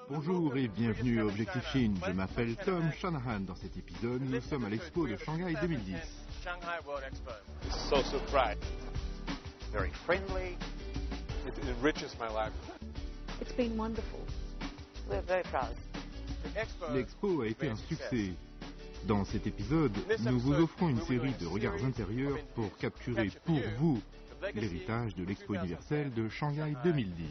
Bonjour et bienvenue à Objectif Chine. Je m'appelle Tom Shanahan. Dans cet épisode, nous sommes à l'expo de Shanghai 2010. Shanghai World Expo. It's so surprised. Very friendly. It enriches my life. It's been wonderful. We're very proud. L'expo a été un succès. Dans cet épisode, nous vous offrons une série de regards intérieurs pour capturer pour vous l'héritage de l'Expo universelle de Shanghai 2010.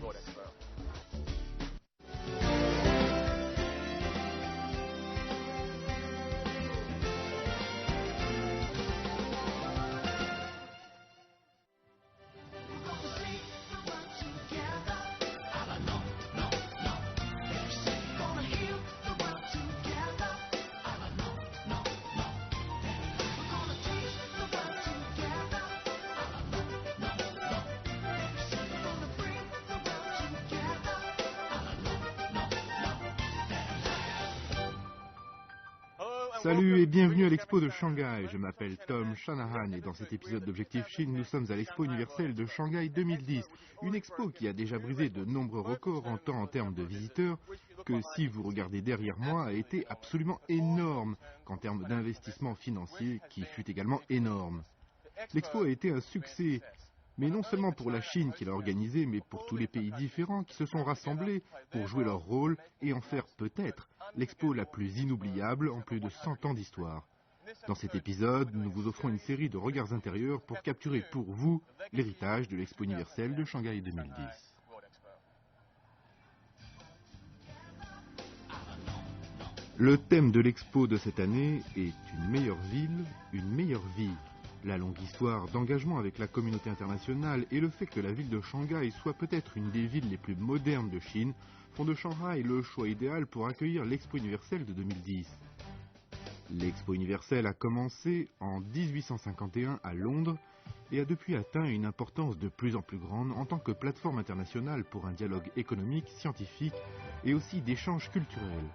Salut et bienvenue à l'expo de Shanghai. Je m'appelle Tom Shanahan et dans cet épisode d'Objectif Chine, nous sommes à l'expo universelle de Shanghai 2010. Une expo qui a déjà brisé de nombreux records en temps en termes de visiteurs, que si vous regardez derrière moi a été absolument énorme, qu'en termes d'investissement financier qui fut également énorme. L'expo a été un succès, mais non seulement pour la Chine qui l'a organisée, mais pour tous les pays différents qui se sont rassemblés pour jouer leur rôle et en faire peut-être l'expo la plus inoubliable en plus de 100 ans d'histoire. Dans cet épisode, nous vous offrons une série de regards intérieurs pour capturer pour vous l'héritage de l'Expo universelle de Shanghai 2010. Le thème de l'expo de cette année est une meilleure ville, une meilleure vie. La longue histoire d'engagement avec la communauté internationale et le fait que la ville de Shanghai soit peut-être une des villes les plus modernes de Chine font de Shanghai le choix idéal pour accueillir l'Expo universelle de 2010. L'Expo universelle a commencé en 1851 à Londres et a depuis atteint une importance de plus en plus grande en tant que plateforme internationale pour un dialogue économique, scientifique et aussi d'échanges culturels.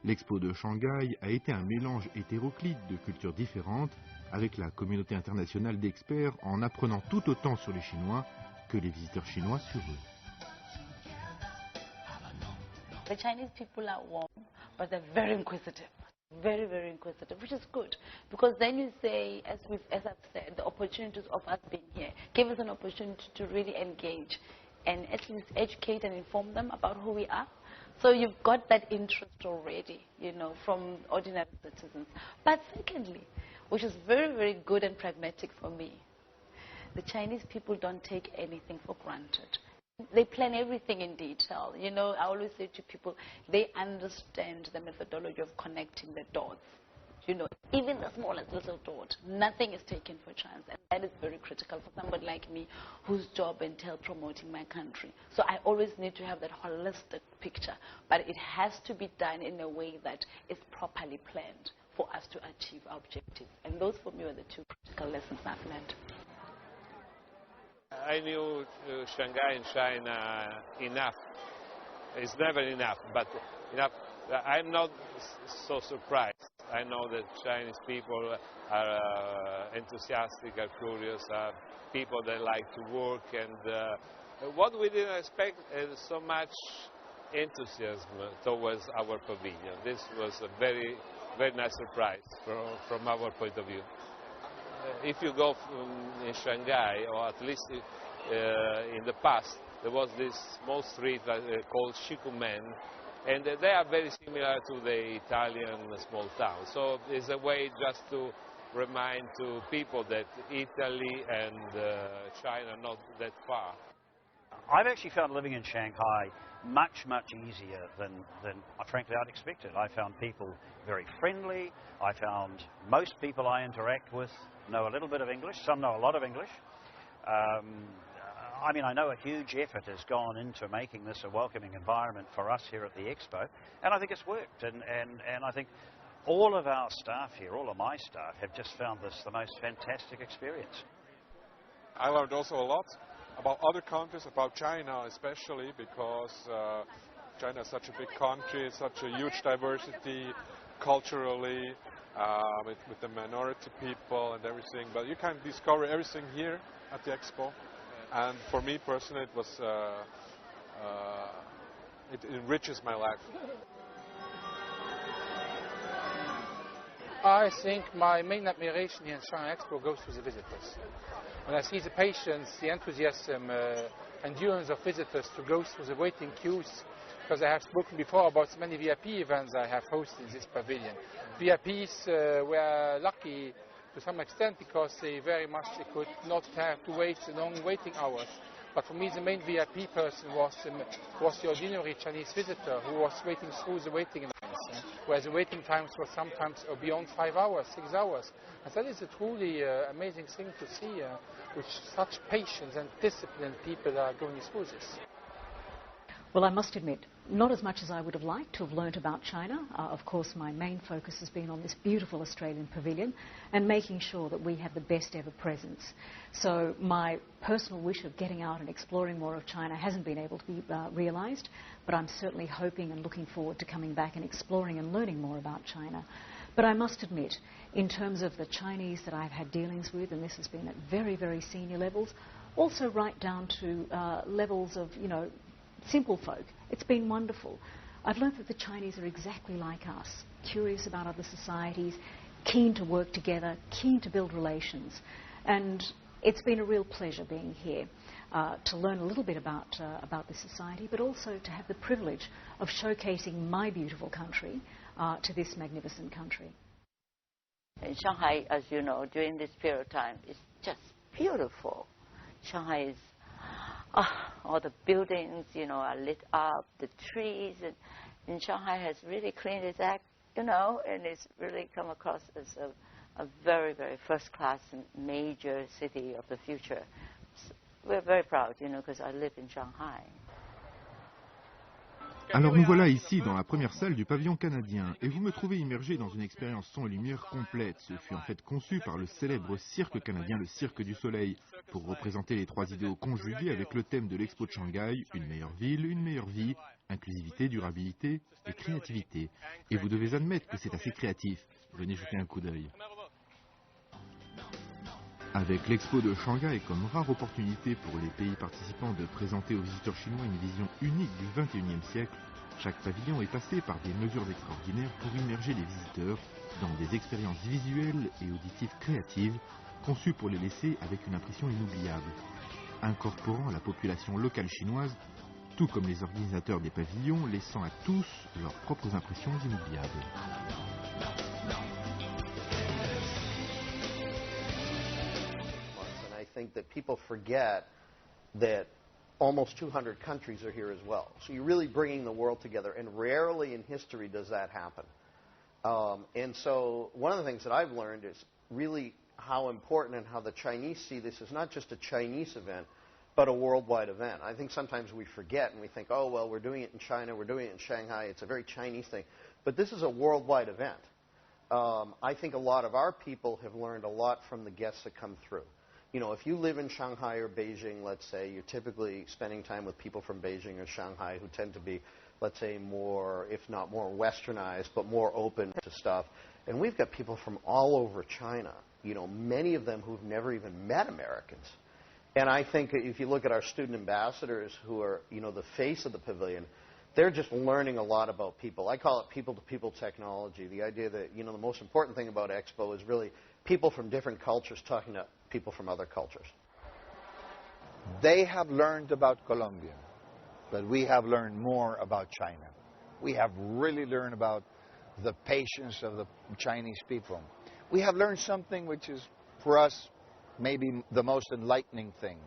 L'Expo de Shanghai a été un mélange hétéroclite de cultures différentes avec la communauté internationale d'experts en apprenant tout autant sur les Chinois que les visiteurs chinois sur eux. The Chinese people are warm, but they're very inquisitive. Very, very inquisitive, which is good. Because then you say, as I've said, the opportunities of us being here give us an opportunity to really engage and at least educate and inform them about who we are. So you've got that interest already, you know, from ordinary citizens. But secondly, which is very, very good and pragmatic for me, the Chinese people don't take anything for granted. They plan everything in detail. You know, I always say to people, they understand the methodology of connecting the dots. You know, even the smallest little dot, nothing is taken for chance. And that is very critical for somebody like me whose job entails promoting my country. So I always need to have that holistic picture. But it has to be done in a way that is properly planned for us to achieve our objectives. And those for me were the two critical lessons I've learned. I knew Shanghai and China enough. It's never enough, but enough. I'm not so surprised. I know that Chinese people are enthusiastic, are curious, are people that like to work, and what we didn't expect is so much enthusiasm towards our pavilion. This was a very, very nice surprise from our point of view. If you go in Shanghai, or at least in the past, there was this small street called Shikumen, and they are very similar to the Italian small town. So it's a way just to remind to people that Italy and China are not that far. I've actually found living in Shanghai much, much easier than frankly I'd expected. I found people very friendly. I found most people I interact with know a little bit of English. Some know a lot of English. I mean, I know a huge effort has gone into making this a welcoming environment for us here at the Expo, and I think it's worked. And I think all of our staff here, all of my staff, have just found this the most fantastic experience. I learned also a lot about other countries, about China especially, because China is such a big country, such a huge diversity culturally, with the minority people and everything. But you can discover everything here at the Expo. And for me personally, it was It enriches my life. I think my main admiration here in Shanghai Expo goes to the visitors. When I see the patience, the enthusiasm, endurance of visitors to go through the waiting queues, because I have spoken before about many VIP events I have hosted in this pavilion. VIPs were lucky to some extent because they could not have to wait long waiting hours. But for me, the main VIP person was the ordinary Chinese visitor who was waiting through the waiting lines, where the waiting times were sometimes beyond 5 hours, 6 hours. And that is a truly amazing thing to see, with such patience and disciplined people are going through this. Well, I must admit, not as much as I would have liked to have learnt about China. Of course, my main focus has been on this beautiful Australian pavilion and making sure that we have the best ever presence. So my personal wish of getting out and exploring more of China hasn't been able to be realised, but I'm certainly hoping and looking forward to coming back and exploring and learning more about China. But I must admit, in terms of the Chinese that I've had dealings with, and this has been at very, very senior levels, also right down to levels of, simple folk. It's been wonderful. I've learnt that the Chinese are exactly like us, curious about other societies, keen to work together, keen to build relations. And it's been a real pleasure being here to learn a little bit about the society, but also to have the privilege of showcasing my beautiful country to this magnificent country. In Shanghai, as you know, during this period of time, it's just beautiful. Shanghai is all the buildings, are lit up, the trees, and Shanghai has really cleaned its act, and it's really come across as a very, very first-class major city of the future. We're very proud, because I live in Shanghai. Alors nous voilà ici dans la première salle du pavillon canadien et vous me trouvez immergé dans une expérience son et lumière complète. Ce fut en fait conçu par le célèbre cirque canadien, le Cirque du Soleil, pour représenter les trois idéaux conjugués avec le thème de l'expo de Shanghai, une meilleure ville, une meilleure vie, inclusivité, durabilité et créativité. Et vous devez admettre que c'est assez créatif. Venez jeter un coup d'œil. Avec l'expo de Shanghai comme rare opportunité pour les pays participants de présenter aux visiteurs chinois une vision unique du XXIe siècle, chaque pavillon est passé par des mesures extraordinaires pour immerger les visiteurs dans des expériences visuelles et auditives créatives conçues pour les laisser avec une impression inoubliable, incorporant la population locale chinoise, tout comme les organisateurs des pavillons, laissant à tous leurs propres impressions inoubliables. I think that people forget that almost 200 countries are here as well. So you're really bringing the world together, and rarely in history does that happen. And so one of the things that I've learned is really how important and how the Chinese see this as not just a Chinese event, but a worldwide event. I think sometimes we forget and we think, oh, well, we're doing it in China, we're doing it in Shanghai, it's a very Chinese thing. But this is a worldwide event. I think a lot of our people have learned a lot from the guests that come through. If you live in Shanghai or Beijing, let's say, you're typically spending time with people from Beijing or Shanghai who tend to be, let's say, more, if not more westernized, but more open to stuff. And we've got people from all over China, many of them who've never even met Americans. And I think if you look at our student ambassadors who are, the face of the pavilion, they're just learning a lot about people. I call it people-to-people technology, the idea that, the most important thing about Expo is really people from different cultures talking to people from other cultures. They have learned about Colombia, but we have learned more about China. We have really learned about the patience of the Chinese people. We have learned something which is, for us, maybe the most enlightening thing.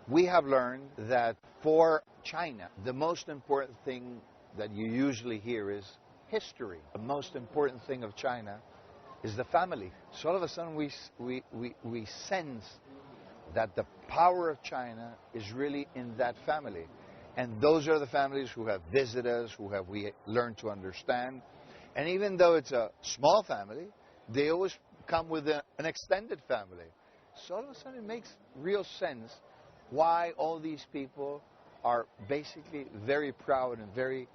We have learned that for China, the most important thing that you usually hear is history. The most important thing of China is the family. So all of a sudden we sense that the power of China is really in that family. And those are the families who have visited us, we learned to understand. And even though it's a small family, they always come with an extended family. So all of a sudden it makes real sense why all these people are basically very proud and very,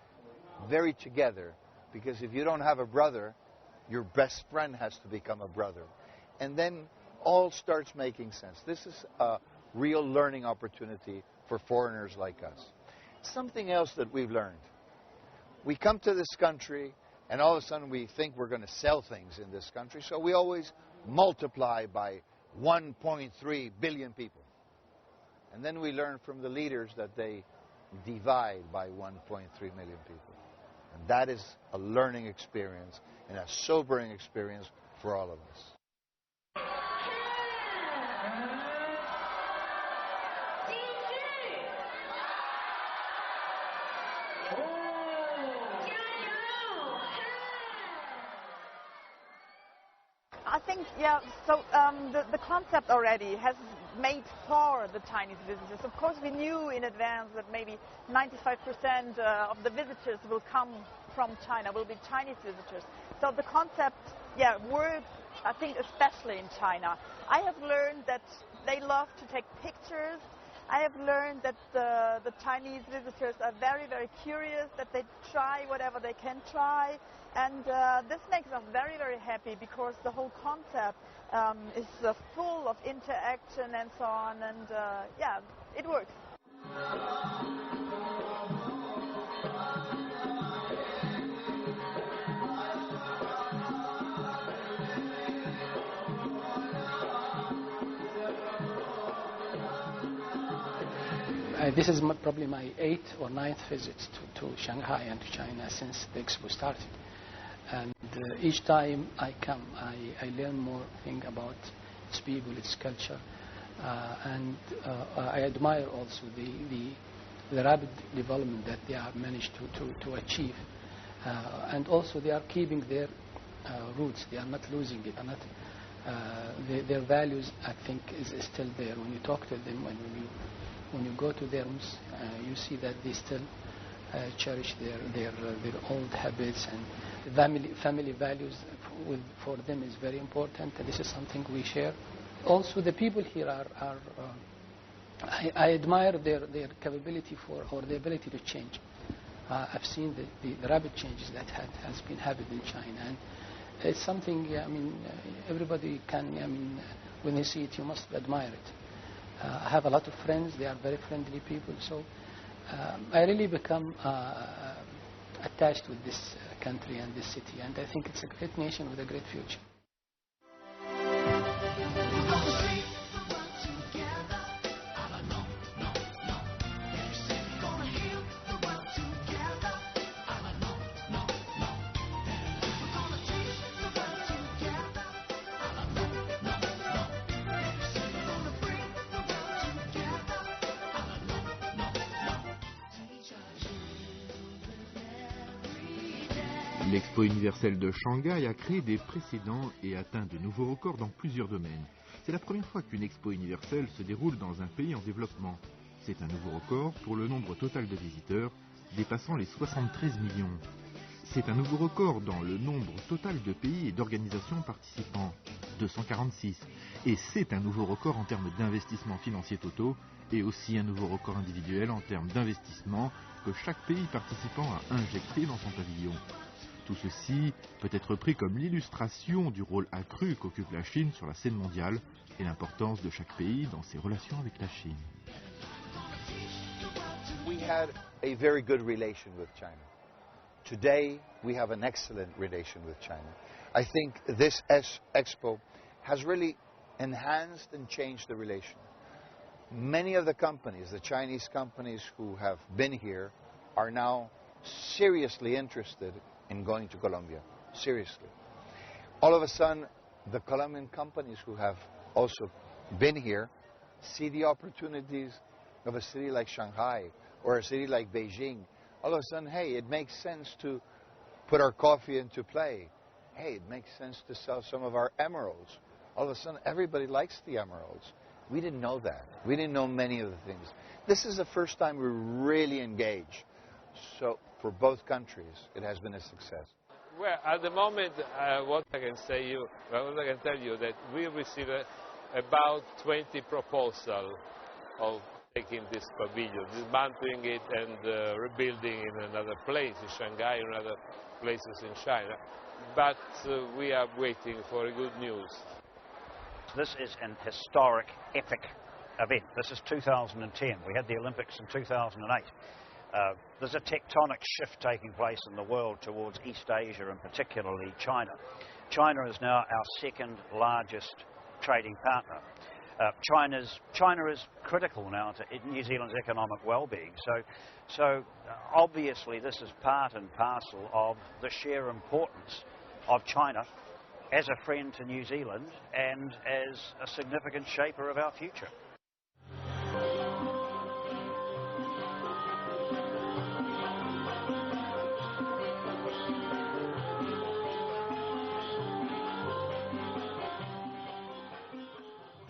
very together. Because if you don't have a brother, your best friend has to become a brother. And then all starts making sense. This is a real learning opportunity for foreigners like us. Something else that we've learned. We come to this country and all of a sudden we think we're going to sell things in this country, so we always multiply by 1.3 billion people. And then we learn from the leaders that they divide by 1.3 million people. And that is a learning experience and a sobering experience for all of us. I think, yeah, so the concept already has made for the Chinese visitors. Of course, we knew in advance that maybe 95% of the visitors will come from China, will be Chinese visitors. So the concept, yeah, works, I think, especially in China. I have learned that they love to take pictures. I have learned that the Chinese visitors are very, very curious, that they try whatever they can try. And this makes us very, very happy because the whole concept is full of interaction and so on. And yeah, it works. This is probably my 8th or 9th visit to Shanghai and to China since the expo started. And each time I come, I learn more things about its people, its culture, and I admire also the rapid development that they have managed to achieve. And also they are keeping their roots. They are not losing it. Their values, I think, is still there. When you talk to them, when you go to their homes, you see that they still cherish their old habits, and family values for them is very important, and this is something we share. Also, the people here are I admire their capability or the ability to change. I've seen the rapid changes that has been happening in China, and it's something, I mean, everybody can, I mean, when you see it, you must admire it. I have a lot of friends, they are very friendly people, so I really become attached with this country and this city, and I think it's a great nation with a great future. L'Expo universelle de Shanghai a créé des précédents et atteint de nouveaux records dans plusieurs domaines. C'est la première fois qu'une Expo universelle se déroule dans un pays en développement. C'est un nouveau record pour le nombre total de visiteurs, dépassant les 73 millions. C'est un nouveau record dans le nombre total de pays et d'organisations participants, 246. Et c'est un nouveau record en termes d'investissements financiers totaux et aussi un nouveau record individuel en termes d'investissement que chaque pays participant a injecté dans son pavillon. Tout ceci peut être pris comme l'illustration du rôle accru qu'occupe la Chine sur la scène mondiale et l'importance de chaque pays dans ses relations avec la Chine. We had a very good relation with China. Today, we have an excellent relation with China. I think this expo has really enhanced and changed the relation. Many of the companies, the Chinese companies who have been here, are now seriously interested in going to Colombia, seriously. All of a sudden, the Colombian companies who have also been here see the opportunities of a city like Shanghai or a city like Beijing. All of a sudden, hey, it makes sense to put our coffee into play. Hey, it makes sense to sell some of our emeralds. All of a sudden, everybody likes the emeralds. We didn't know that. We didn't know many of the things. This is the first time we really engage. So for both countries, it has been a success. Well, at the moment, what I can tell you that we received about 20 proposals of taking this pavilion, dismantling it and rebuilding in another place, in Shanghai and other places in China. But we are waiting for good news. This is an historic, epic event. This is 2010. We had the Olympics in 2008. There's a tectonic shift taking place in the world towards East Asia and particularly China. China is now our second largest trading partner. China is critical now to New Zealand's economic well-being. So obviously this is part and parcel of the sheer importance of China as a friend to New Zealand and as a significant shaper of our future.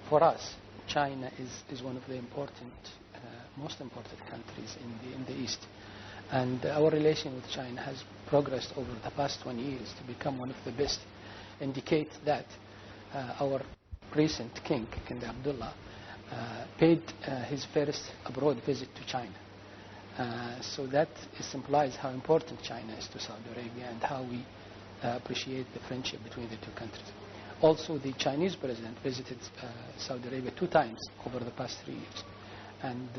For us, China is one of the most important countries in the East. And our relation with China has progressed over the past 20 years to become one of the best. Indicate that our recent king, King Abdullah, paid his first abroad visit to China. So that implies how important China is to Saudi Arabia and how we appreciate the friendship between the two countries. Also, the Chinese president visited Saudi Arabia 2 times over the past 3 years. And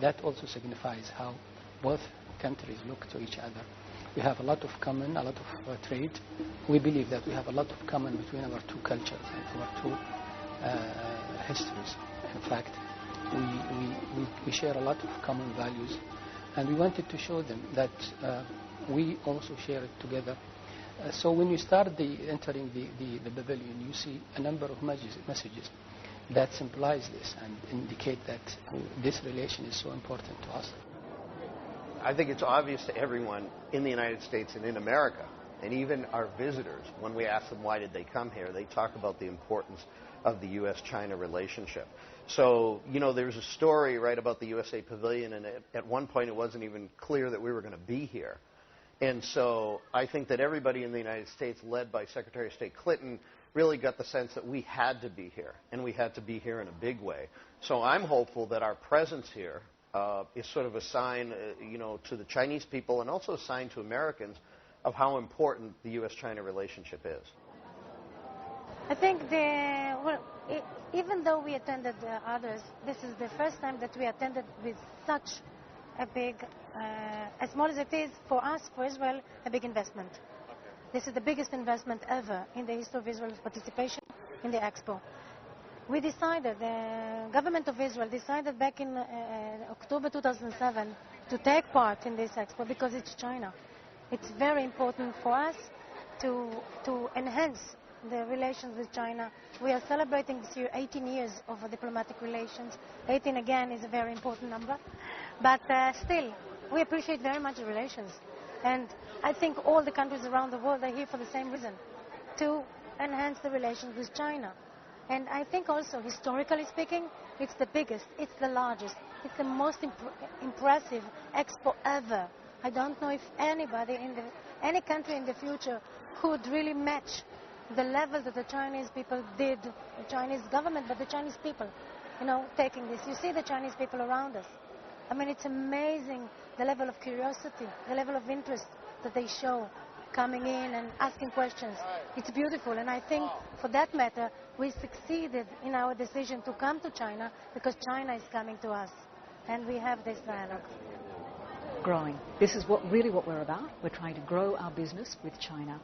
that also signifies how both countries look to each other. We have a lot of common, a lot of trade. We believe that we have a lot of common between our two cultures and our two histories. In fact, we share a lot of common values. And we wanted to show them that we also share it together. So when you start entering the pavilion, you see a number of messages that symbolize this and indicate that this relation is so important to us. I think it's obvious to everyone in the United States and in America, and even our visitors, when we ask them why did they come here, they talk about the importance of the U.S.-China relationship. So, you know, there's a story, right, about the USA Pavilion, and at one point it wasn't even clear that we were going to be here. And so I think that everybody in the United States, led by Secretary of State Clinton, really got the sense that we had to be here, and we had to be here in a big way. So I'm hopeful that our presence here is sort of a sign, you know, to the Chinese people and also a sign to Americans of how important the U.S.-China relationship is. I think even though we attended others, this is the first time that we attended with such a big, as small as it is for us, for Israel, a big investment. This is the biggest investment ever in the history of Israel's participation in the Expo. We decided, the government of Israel decided back in October 2007 to take part in this Expo because it's China. It's very important for us to enhance the relations with China. We are celebrating this year 18 years of diplomatic relations. 18 again is a very important number. But still, we appreciate very much the relations. And I think all the countries around the world are here for the same reason, to enhance the relations with China. And I think also, historically speaking, it's the biggest, it's the largest, it's the most impressive expo ever. I don't know if anybody any country in the future could really match the level that the Chinese people did, the Chinese government, but the Chinese people, you know, taking this. You see the Chinese people around us. I mean, it's amazing the level of curiosity, the level of interest that they show coming in and asking questions. It's beautiful, and I think for that matter, we succeeded in our decision to come to China because China is coming to us, and we have this dialogue. Growing. This is really what we're about. We're trying to grow our business with China.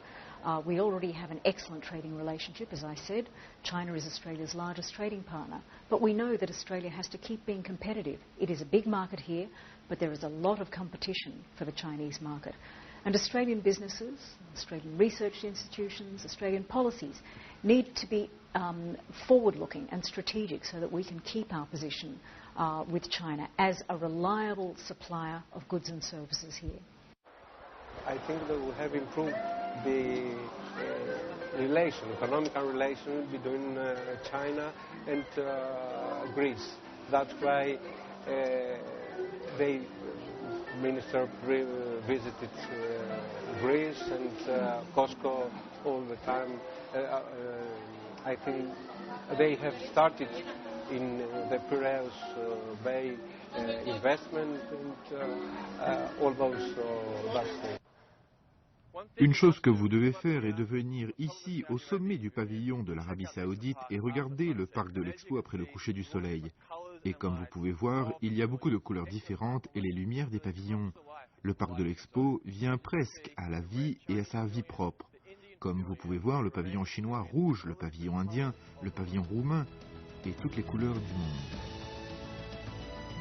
We already have an excellent trading relationship, as I said. China is Australia's largest trading partner. But we know that Australia has to keep being competitive. It is a big market here, but there is a lot of competition for the Chinese market. And Australian businesses, Australian research institutions, Australian policies need to be forward-looking and strategic so that we can keep our position with China as a reliable supplier of goods and services here. I think that we have improved the economic relation between China and Greece. That's why the minister visited Greece and Costco all the time. I think they have started in the Piraeus Bay investment and all those things. Une chose que vous devez faire est de venir ici, au sommet du pavillon de l'Arabie Saoudite, et regarder le parc de l'Expo après le coucher du soleil. Et comme vous pouvez voir, il y a beaucoup de couleurs différentes et les lumières des pavillons. Le parc de l'Expo vient presque à la vie et à sa vie propre. Comme vous pouvez voir, le pavillon chinois rouge, le pavillon indien, le pavillon roumain et toutes les couleurs du monde.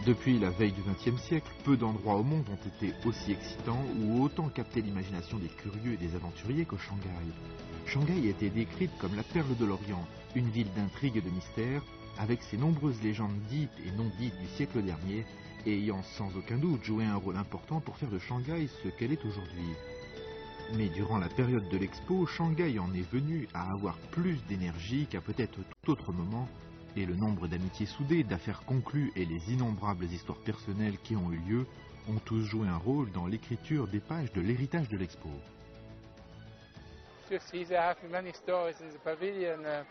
Depuis la veille du XXe siècle, peu d'endroits au monde ont été aussi excitants ou autant capté l'imagination des curieux et des aventuriers que Shanghai. Shanghai a été décrite comme la perle de l'Orient, une ville d'intrigue et de mystère, avec ses nombreuses légendes dites et non dites du siècle dernier, et ayant sans aucun doute joué un rôle important pour faire de Shanghai ce qu'elle est aujourd'hui. Mais durant la période de l'Expo, Shanghai en est venu à avoir plus d'énergie qu'à peut-être tout autre moment, et le nombre d'amitiés soudées, d'affaires conclues et les innombrables histoires personnelles qui ont eu lieu ont tous joué un rôle dans l'écriture des pages de l'héritage de l'Expo. You see, there have been many stories in the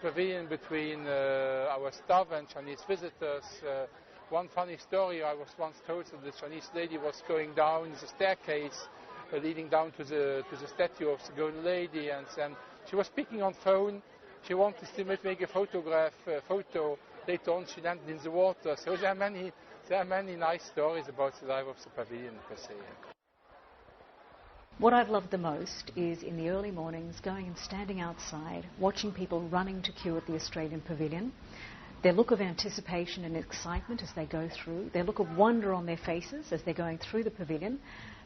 pavilion between our staff and Chinese visitors. One funny story I was once told that the Chinese lady was going down the staircase leading down to the statue of the Golden Lady, and then she was speaking on phone. She wanted to make a photo. Later on, she landed in the water. So there are many nice stories about the life of the pavilion per se. What I've loved the most is in the early mornings going and standing outside, watching people running to queue at the Australian Pavilion, their look of anticipation and excitement as they go through, their look of wonder on their faces as they're going through the pavilion,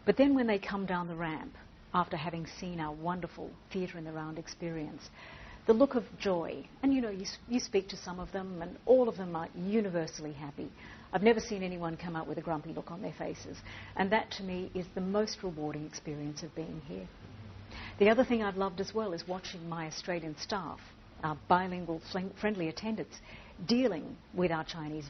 but then when they come down the ramp after having seen our wonderful theatre in the round experience, the look of joy. And you know, you speak to some of them and all of them are universally happy. I've never seen anyone come out with a grumpy look on their faces, and that to me is the most rewarding experience of being here. The other thing I've loved as well is watching my Australian staff, our bilingual friendly attendants, dealing with our Chinese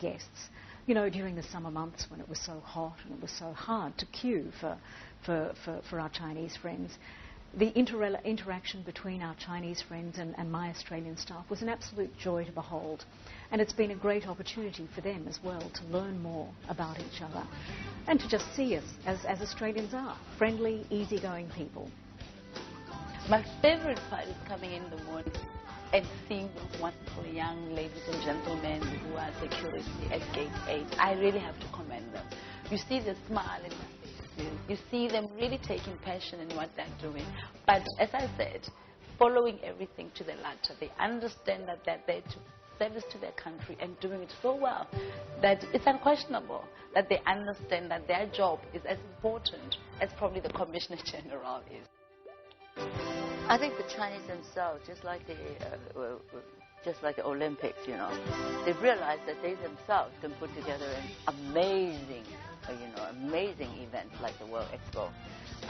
guests. You know, during the summer months when it was so hot and it was so hard to queue for our Chinese friends, the interaction between our Chinese friends and my Australian staff was an absolute joy to behold. And it's been a great opportunity for them as well to learn more about each other and to just see us as Australians are, friendly, easygoing people. My favorite part is coming in the morning and seeing those wonderful young ladies and gentlemen who are security at Gate 8. I really have to commend them. You see the smile in their faces. You see them really taking passion in what they're doing. But as I said, following everything to the latter, they understand that they're there to service to their country and doing it so well that it's unquestionable that they understand that their job is as important as probably the Commissioner General is. I think the Chinese themselves, just like the Olympics, you know, they realize that they themselves can put together an amazing event like the World Expo.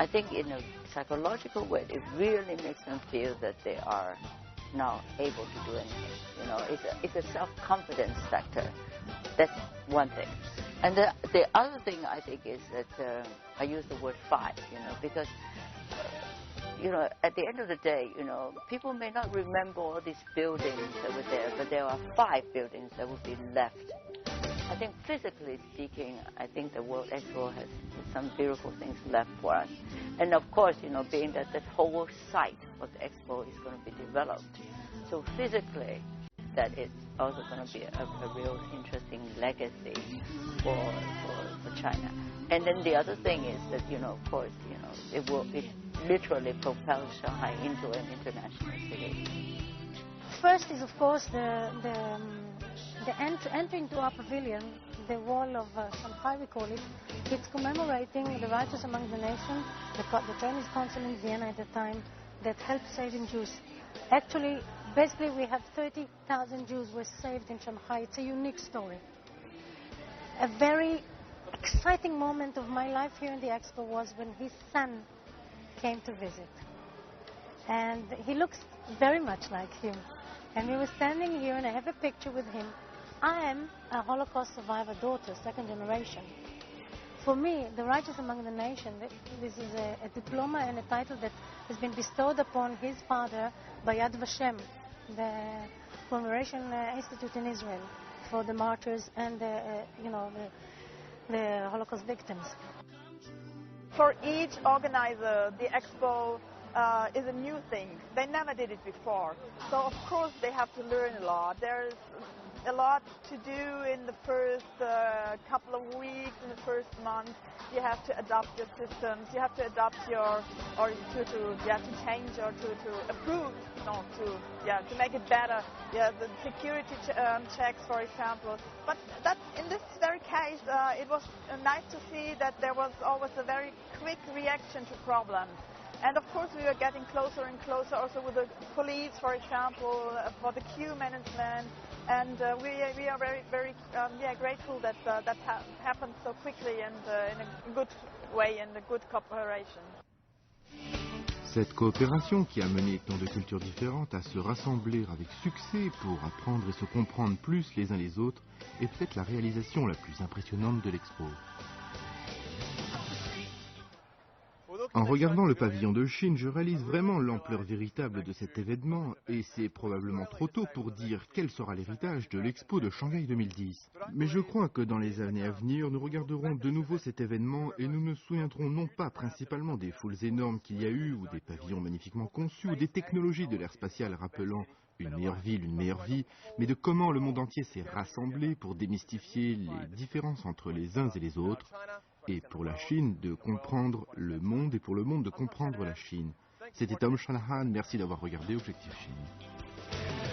I think in a psychological way, it really makes them feel that they are now able to do anything. You know, it's a self-confidence factor. That's one thing. And the other thing I think is that I use the word fight, you know, because you know, at the end of the day, you know, people may not remember all these buildings that were there, but there are 5 buildings that will be left. I think physically speaking, I think the World Expo has some beautiful things left for us. And of course, you know, being that the whole site of the Expo is going to be developed. So physically, that is also going to be a real interesting legacy for China. And then the other thing is that, you know, of course, you know, it literally propels Shanghai into an international city. First is, of course, the entry into our pavilion, the wall of Shanghai, we call it. It's commemorating the righteous among the nations, the Chinese consul in Vienna at the time that helped saving Jews. Actually, basically, we have 30,000 Jews were saved in Shanghai. It's a unique story. A very exciting moment of my life here in the Expo was when his son came to visit. And he looks very much like him. And we were standing here, and I have a picture with him. I am a Holocaust survivor daughter, 2nd generation. For me, the righteous among the nation, this is a diploma and a title that has been bestowed upon his father by Yad Vashem, the Commemoration Institute in Israel, for the martyrs and the Holocaust victims. For each organizer, the Expo is a new thing. They never did it before. So of course they have to learn a lot. There's a lot to do in the first couple of weeks, in the first month. You have to adopt your systems. You have to adopt your, or to change or to improve, to make it better. Yeah, the security checks, for example. But that in this very case, it was nice to see that there was always a very quick reaction to problems. And of course, we were getting closer and closer also with the police, for example, for the queue management. And we are very, very grateful that that happened so quickly and in a good way and a good cooperation. Cette coopération qui a mené tant de cultures différentes à se rassembler avec succès pour apprendre et se comprendre plus les uns les autres est peut-être la réalisation la plus impressionnante de l'expo. En regardant le pavillon de Chine, je réalise vraiment l'ampleur véritable de cet événement et c'est probablement trop tôt pour dire quel sera l'héritage de l'expo de Shanghai 2010. Mais je crois que dans les années à venir, nous regarderons de nouveau cet événement et nous nous souviendrons non pas principalement des foules énormes qu'il y a eu ou des pavillons magnifiquement conçus ou des technologies de l'ère spatiale rappelant une meilleure ville, une meilleure vie, mais de comment le monde entier s'est rassemblé pour démystifier les différences entre les uns et les autres. Et pour la Chine, de comprendre le monde et pour le monde de comprendre la Chine. C'était Tom Shanahan, merci d'avoir regardé Objectif Chine.